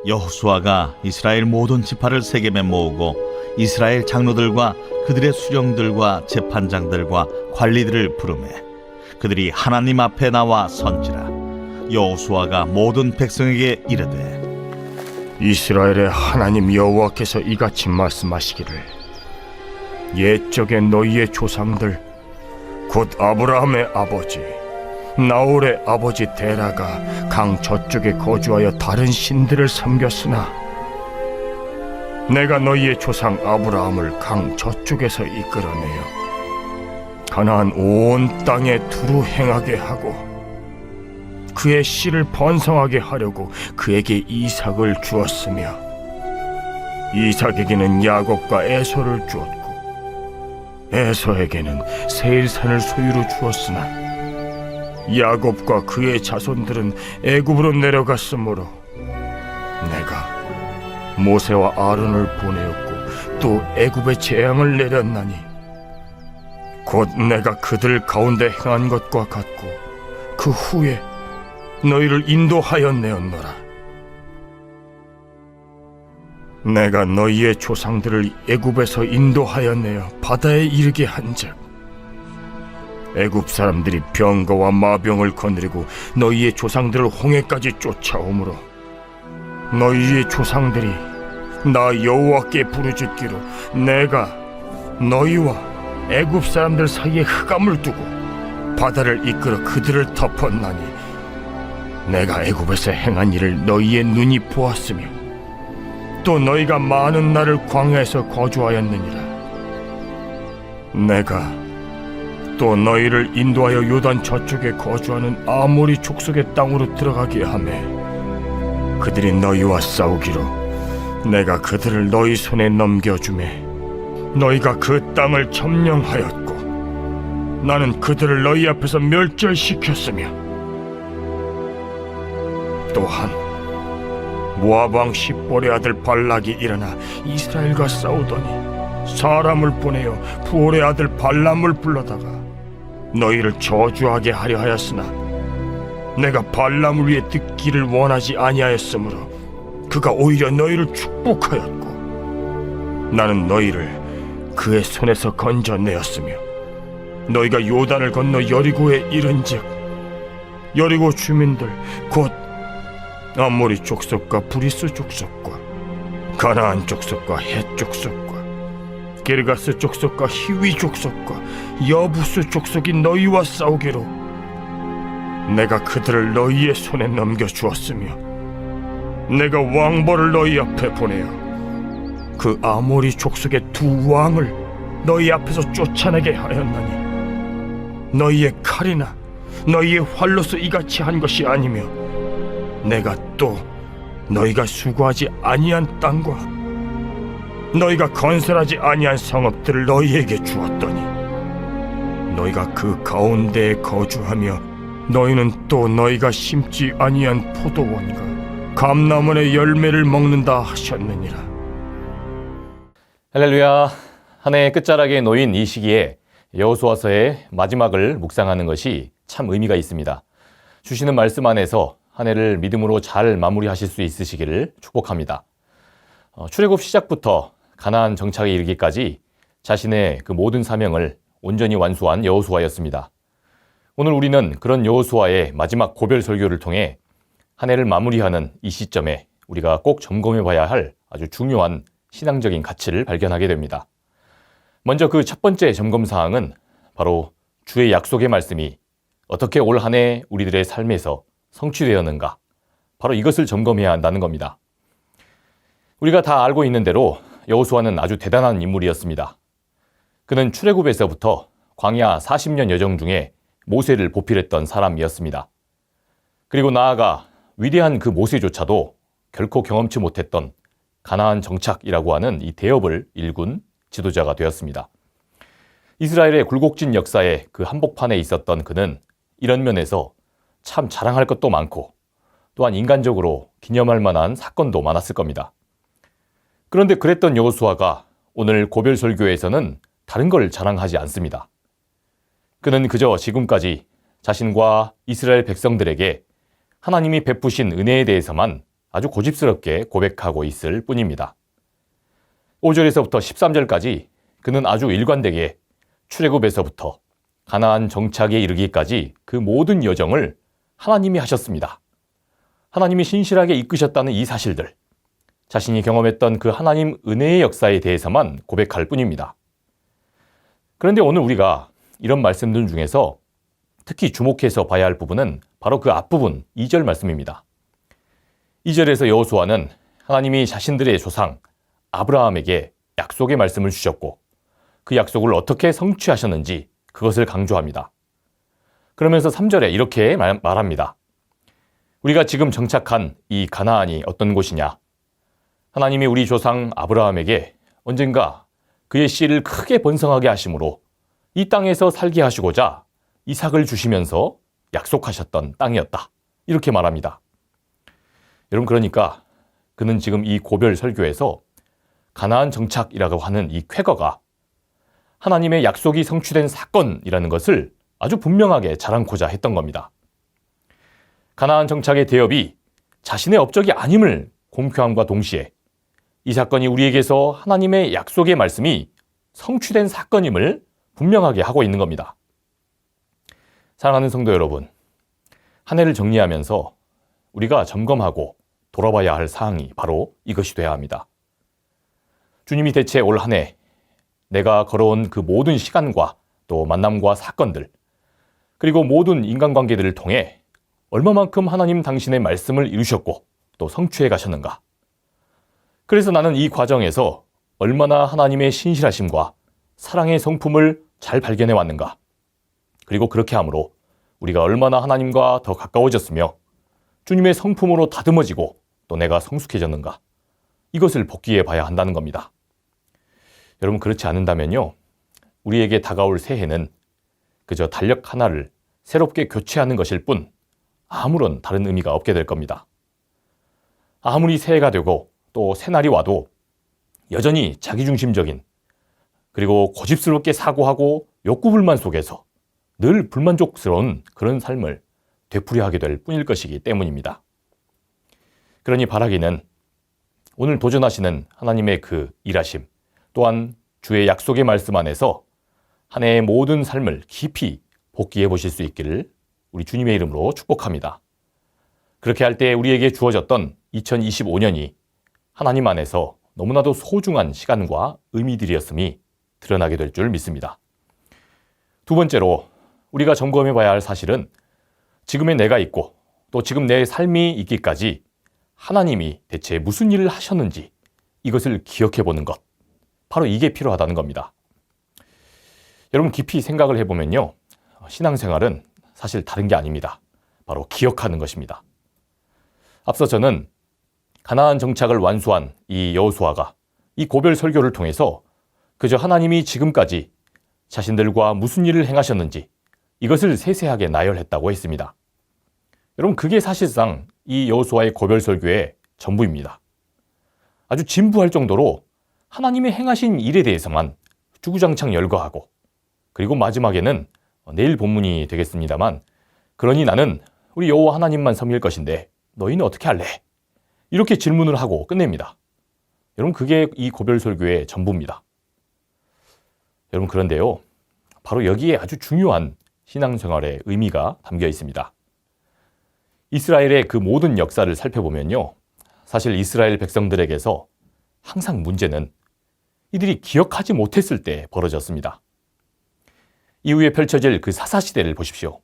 여호수아가 이스라엘 모든 지파를 세겜에 모으고 이스라엘 장로들과 그들의 수령들과 재판장들과 관리들을 부르매 그들이 하나님 앞에 나와 선지라. 여호수아가 모든 백성에게 이르되 이스라엘의 하나님 여호와께서 이같이 말씀하시기를 옛적에 너희의 조상들 곧 아브라함의 아버지 나홀의 아버지 데라가 강 저쪽에 거주하여 다른 신들을 섬겼으나 내가 너희의 조상 아브라함을 강 저쪽에서 이끌어내어 가나안 온 땅에 두루 행하게 하고 그의 씨를 번성하게 하려고 그에게 이삭을 주었으며 이삭에게는 야곱과 에서를 주었고 에서에게는 세일산을 소유로 주었으나 야곱과 그의 자손들은 애굽으로 내려갔으므로 내가 모세와 아론을 보내었고 또 애굽에 재앙을 내렸나니 곧 내가 그들 가운데 행한 것과 같고 그 후에 너희를 인도하였내었노라. 내가 너희의 조상들을 애굽에서 인도하였내어 바다에 이르게 한즉 애굽 사람들이 병거와 마병을 거느리고 너희의 조상들을 홍해까지 쫓아오므로 너희의 조상들이 나 여호와께 부르짖기로 내가 너희와 애굽 사람들 사이에 흑암을 두고 바다를 이끌어 그들을 덮었나니 내가 애굽에서 행한 일을 너희의 눈이 보았으며 또 너희가 많은 날을 광야에서 거주하였느니라. 내가 또 너희를 인도하여 요단 저쪽에 거주하는 아모리 족속의 땅으로 들어가게 하매 그들이 너희와 싸우기로 내가 그들을 너희 손에 넘겨주매 너희가 그 땅을 점령하였고 나는 그들을 너희 앞에서 멸절시켰으며 또한 모압 왕 십볼의 아들 발락이 일어나 이스라엘과 싸우더니 사람을 보내어 부올의 아들 발람을 불러다가 너희를 저주하게 하려 하였으나 내가 발람을 위해 듣기를 원하지 아니하였으므로 그가 오히려 너희를 축복하였고 나는 너희를 그의 손에서 건져내었으며 너희가 요단을 건너 여리고에 이른즉 여리고 주민들 곧 아모리 족속과 브리스 족속과 가나안 족속과 헷 족속과 게르가스 족속과 히위 족속과 여부스 족속이 너희와 싸우기로 내가 그들을 너희의 손에 넘겨주었으며 내가 왕벌을 너희 앞에 보내어 그 아모리 족속의 두 왕을 너희 앞에서 쫓아내게 하였나니 너희의 칼이나 너희의 활로서 이같이 한 것이 아니며 내가 또 너희가 수고하지 아니한 땅과 너희가 건설하지 아니한 성읍들을 너희에게 주었더니 너희가 그 가운데에 거주하며 너희는 또 너희가 심지 아니한 포도원과 감람원의 열매를 먹는다 하셨느니라. 할렐루야. 한 해의 끝자락에 놓인 이 시기에 여호수아서의 마지막을 묵상하는 것이 참 의미가 있습니다. 주시는 말씀 안에서 한 해를 믿음으로 잘 마무리하실 수 있으시기를 축복합니다. 출애굽 시작부터 가나안 정착에 이르기까지 자신의 그 모든 사명을 온전히 완수한 여호수아였습니다. 오늘 우리는 그런 여호수아의 마지막 고별 설교를 통해 한 해를 마무리하는 이 시점에 우리가 꼭 점검해 봐야 할 아주 중요한 신앙적인 가치를 발견하게 됩니다. 먼저 그 첫 번째 점검 사항은 바로 주의 약속의 말씀이 어떻게 올 한 해 우리들의 삶에서 성취되었는가, 바로 이것을 점검해야 한다는 겁니다. 우리가 다 알고 있는 대로 여호수아는 아주 대단한 인물이었습니다. 그는 출애굽에서부터 광야 40년 여정 중에 모세를 보필했던 사람이었습니다. 그리고 나아가 위대한 그 모세조차도 결코 경험치 못했던 가나안 정착이라고 하는 이 대업을 일군 지도자가 되었습니다. 이스라엘의 굴곡진 역사의 그 한복판에 있었던 그는 이런 면에서 참 자랑할 것도 많고 또한 인간적으로 기념할 만한 사건도 많았을 겁니다. 그런데 그랬던 여호수아가 오늘 고별 설교에서는 다른 걸 자랑하지 않습니다. 그는 그저 지금까지 자신과 이스라엘 백성들에게 하나님이 베푸신 은혜에 대해서만 아주 고집스럽게 고백하고 있을 뿐입니다. 5절에서부터 13절까지 그는 아주 일관되게 출애굽에서부터 가나안 정착에 이르기까지 그 모든 여정을 하나님이 하셨습니다. 하나님이 신실하게 이끄셨다는 이 사실들, 자신이 경험했던 그 하나님 은혜의 역사에 대해서만 고백할 뿐입니다. 그런데 오늘 우리가 이런 말씀들 중에서 특히 주목해서 봐야 할 부분은 바로 그 앞부분 2절 말씀입니다. 2절에서 여호수아는 하나님이 자신들의 조상 아브라함에게 약속의 말씀을 주셨고 그 약속을 어떻게 성취하셨는지 그것을 강조합니다. 그러면서 3절에 이렇게 말합니다. 우리가 지금 정착한 이 가나안이 어떤 곳이냐? 하나님이 우리 조상 아브라함에게 언젠가 그의 씨를 크게 번성하게 하심으로 이 땅에서 살게 하시고자 이삭을 주시면서 약속하셨던 땅이었다. 이렇게 말합니다. 여러분, 그러니까 그는 지금 이 고별 설교에서 가나안 정착이라고 하는 이 쾌거가 하나님의 약속이 성취된 사건이라는 것을 아주 분명하게 자랑코자 했던 겁니다. 가나안 정착의 대업이 자신의 업적이 아님을 공표함과 동시에 이 사건이 우리에게서 하나님의 약속의 말씀이 성취된 사건임을 분명하게 하고 있는 겁니다. 사랑하는 성도 여러분, 한 해를 정리하면서 우리가 점검하고 돌아봐야 할 사항이 바로 이것이 되어야 합니다. 주님이 대체 올 한 해 내가 걸어온 그 모든 시간과 또 만남과 사건들, 그리고 모든 인간관계들을 통해 얼마만큼 하나님 당신의 말씀을 이루셨고 또 성취해 가셨는가? 그래서 나는 이 과정에서 얼마나 하나님의 신실하심과 사랑의 성품을 잘 발견해 왔는가? 그리고 그렇게 함으로 우리가 얼마나 하나님과 더 가까워졌으며 주님의 성품으로 다듬어지고 또 내가 성숙해졌는가? 이것을 복기해 봐야 한다는 겁니다. 여러분, 그렇지 않는다면요, 우리에게 다가올 새해는 그저 달력 하나를 새롭게 교체하는 것일 뿐 아무런 다른 의미가 없게 될 겁니다. 아무리 새해가 되고 또 새날이 와도 여전히 자기중심적인, 그리고 고집스럽게 사고하고 욕구불만 속에서 늘 불만족스러운 그런 삶을 되풀이하게 될 뿐일 것이기 때문입니다. 그러니 바라기는 오늘 도전하시는 하나님의 그 일하심, 또한 주의 약속의 말씀 안에서 한 해의 모든 삶을 깊이 복기해 보실 수 있기를 우리 주님의 이름으로 축복합니다. 그렇게 할 때 우리에게 주어졌던 2025년이 하나님 안에서 너무나도 소중한 시간과 의미들이었음이 드러나게 될 줄 믿습니다. 두 번째로 우리가 점검해 봐야 할 사실은 지금의 내가 있고 또 지금 내 삶이 있기까지 하나님이 대체 무슨 일을 하셨는지 이것을 기억해 보는 것, 바로 이게 필요하다는 겁니다. 여러분, 깊이 생각을 해보면요, 신앙생활은 사실 다른 게 아닙니다. 바로 기억하는 것입니다. 앞서 저는 가나안 정착을 완수한 이 여호수아가 이 고별 설교를 통해서 그저 하나님이 지금까지 자신들과 무슨 일을 행하셨는지 이것을 세세하게 나열했다고 했습니다. 여러분, 그게 사실상 이 여호수아의 고별 설교의 전부입니다. 아주 진부할 정도로 하나님의 행하신 일에 대해서만 주구장창 열거하고, 그리고 마지막에는 내일 본문이 되겠습니다만, 그러니 나는 우리 여호와 하나님만 섬길 것인데 너희는 어떻게 할래? 이렇게 질문을 하고 끝냅니다. 여러분, 그게 이 고별 설교의 전부입니다. 여러분, 그런데요, 바로 여기에 아주 중요한 신앙생활의 의미가 담겨 있습니다. 이스라엘의 그 모든 역사를 살펴보면요, 사실 이스라엘 백성들에게서 항상 문제는 이들이 기억하지 못했을 때 벌어졌습니다. 이후에 펼쳐질 그 사사시대를 보십시오.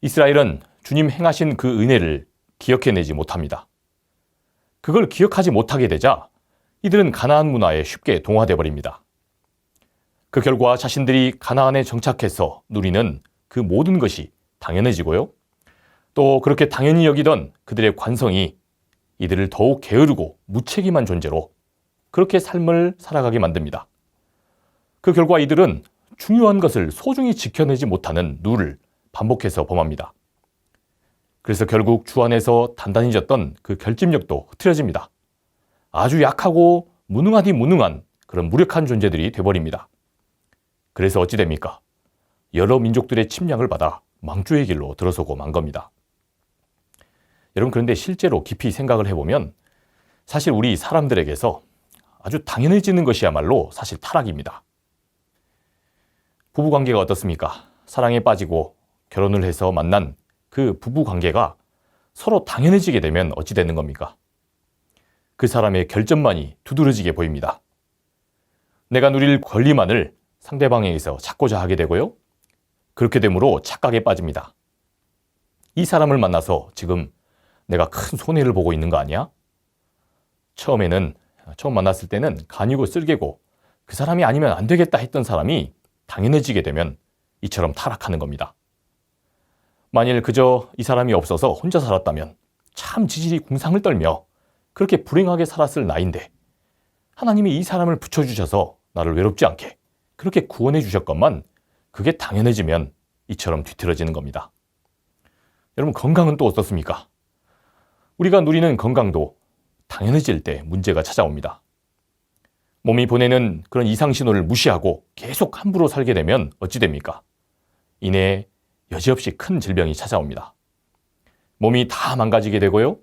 이스라엘은 주님 행하신 그 은혜를 기억해내지 못합니다. 그걸 기억하지 못하게 되자 이들은 가나안 문화에 쉽게 동화돼 버립니다. 그 결과 자신들이 가나안에 정착해서 누리는 그 모든 것이 당연해지고요, 또 그렇게 당연히 여기던 그들의 관성이 이들을 더욱 게으르고 무책임한 존재로 그렇게 삶을 살아가게 만듭니다. 그 결과 이들은 중요한 것을 소중히 지켜내지 못하는 누를 반복해서 범합니다. 그래서 결국 주 안에서 단단히 졌던 그 결집력도 흐트러집니다. 아주 약하고 무능하디 무능한 그런 무력한 존재들이 돼버립니다. 그래서 어찌 됩니까? 여러 민족들의 침략을 받아 망조의 길로 들어서고 만 겁니다. 여러분, 그런데 실제로 깊이 생각을 해보면 사실 우리 사람들에게서 아주 당연해지는 것이야말로 사실 타락입니다. 부부관계가 어떻습니까? 사랑에 빠지고 결혼을 해서 만난 그 부부관계가 서로 당연해지게 되면 어찌 되는 겁니까? 그 사람의 결점만이 두드러지게 보입니다. 내가 누릴 권리만을 상대방에게서 찾고자 하게 되고요. 그렇게 되므로 착각에 빠집니다. 이 사람을 만나서 지금 내가 큰 손해를 보고 있는 거 아니야? 처음 만났을 때는 간이고 쓸개고 그 사람이 아니면 안 되겠다 했던 사람이 당연해지게 되면 이처럼 타락하는 겁니다. 만일 그저 이 사람이 없어서 혼자 살았다면 참 지질이 궁상을 떨며 그렇게 불행하게 살았을 나인데 하나님이 이 사람을 붙여주셔서 나를 외롭지 않게 그렇게 구원해 주셨건만 그게 당연해지면 이처럼 뒤틀어지는 겁니다. 여러분, 건강은 또 어떻습니까? 우리가 누리는 건강도 당연해질 때 문제가 찾아옵니다. 몸이 보내는 그런 이상신호를 무시하고 계속 함부로 살게 되면 어찌 됩니까? 이내 여지없이 큰 질병이 찾아옵니다. 몸이 다 망가지게 되고요.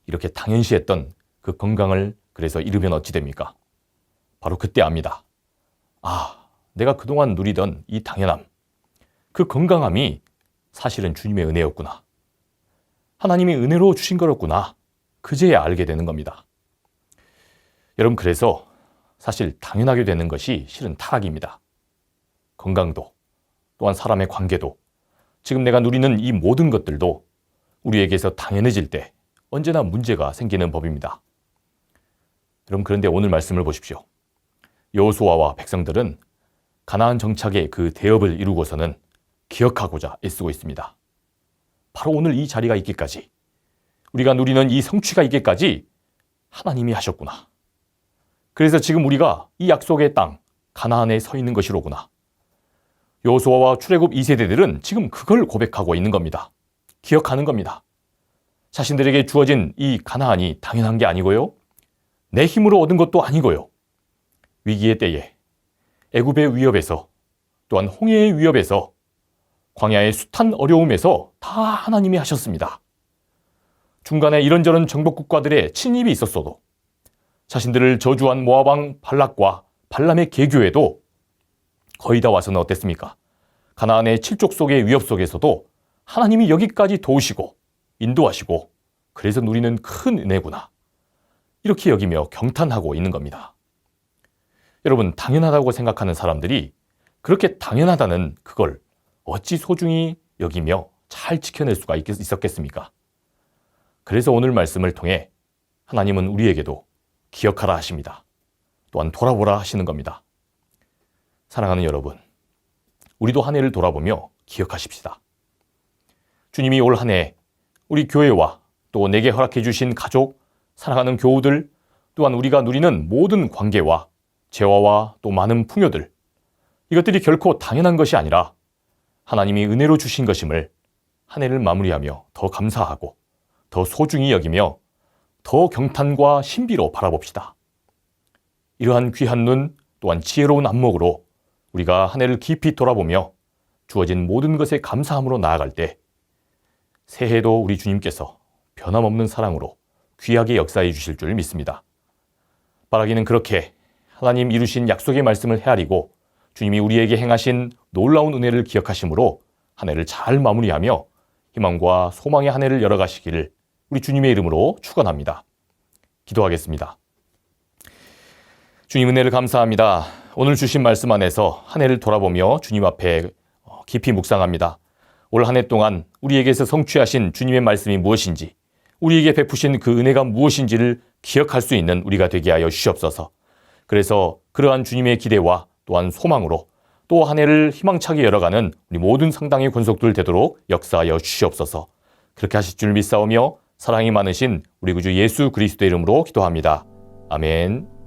이렇게 당연시했던 그 건강을 그래서 잃으면 어찌 됩니까? 바로 그때 압니다. 아, 내가 그동안 누리던 이 당연함, 그 건강함이 사실은 주님의 은혜였구나. 하나님이 은혜로 주신 거였구나. 그제야 알게 되는 겁니다. 여러분, 그래서 사실 당연하게 되는 것이 실은 타락입니다. 건강도, 또한 사람의 관계도, 지금 내가 누리는 이 모든 것들도 우리에게서 당연해질 때 언제나 문제가 생기는 법입니다. 여러분, 그런데 오늘 말씀을 보십시오. 여호수아와 백성들은 가나안 정착의 그 대업을 이루고서는 기억하고자 애쓰고 있습니다. 바로 오늘 이 자리가 있기까지, 우리가 누리는 이 성취가 있기까지 하나님이 하셨구나. 그래서 지금 우리가 이 약속의 땅 가나안에 서 있는 것이로구나. 여호수아와 출애굽 2세대들은 지금 그걸 고백하고 있는 겁니다. 기억하는 겁니다. 자신들에게 주어진 이 가나안이 당연한 게 아니고요. 내 힘으로 얻은 것도 아니고요. 위기의 때에 애굽의 위협에서, 또한 홍해의 위협에서, 광야의 숱한 어려움에서 다 하나님이 하셨습니다. 중간에 이런저런 정복 국가들의 침입이 있었어도, 자신들을 저주한 모압 왕 발락과 발람의 계교에도 거의 다 와서는 어땠습니까? 가나안의 칠족 속의 위협 속에서도 하나님이 여기까지 도우시고 인도하시고 그래서 누리는 큰 은혜구나. 이렇게 여기며 경탄하고 있는 겁니다. 여러분, 당연하다고 생각하는 사람들이 그렇게 당연하다는 그걸 어찌 소중히 여기며 잘 지켜낼 수가 있었겠습니까? 그래서 오늘 말씀을 통해 하나님은 우리에게도 기억하라 하십니다. 또한 돌아보라 하시는 겁니다. 사랑하는 여러분, 우리도 한 해를 돌아보며 기억하십시다. 주님이 올 한 해 우리 교회와 또 내게 허락해 주신 가족, 사랑하는 교우들, 또한 우리가 누리는 모든 관계와 재화와 또 많은 풍요들, 이것들이 결코 당연한 것이 아니라 하나님이 은혜로 주신 것임을 한 해를 마무리하며 더 감사하고 더 소중히 여기며 더 경탄과 신비로 바라봅시다. 이러한 귀한 눈, 또한 지혜로운 안목으로 우리가 한 해를 깊이 돌아보며 주어진 모든 것에 감사함으로 나아갈 때 새해도 우리 주님께서 변함없는 사랑으로 귀하게 역사해 주실 줄 믿습니다. 바라기는 그렇게 하나님 이루신 약속의 말씀을 헤아리고 주님이 우리에게 행하신 놀라운 은혜를 기억하심으로 한 해를 잘 마무리하며 희망과 소망의 한 해를 열어가시기를 우리 주님의 이름으로 축원합니다. 기도하겠습니다. 주님, 은혜를 감사합니다. 오늘 주신 말씀 안에서 한 해를 돌아보며 주님 앞에 깊이 묵상합니다. 올 한 해 동안 우리에게서 성취하신 주님의 말씀이 무엇인지, 우리에게 베푸신 그 은혜가 무엇인지를 기억할 수 있는 우리가 되게 하여 주시옵소서. 그래서 그러한 주님의 기대와 또한 소망으로 또 한 해를 희망차게 열어가는 우리 모든 상당의 권속들 되도록 역사하여 주시옵소서. 그렇게 하실 줄 믿사오며 사랑이 많으신 우리 구주 예수 그리스도의 이름으로 기도합니다. 아멘.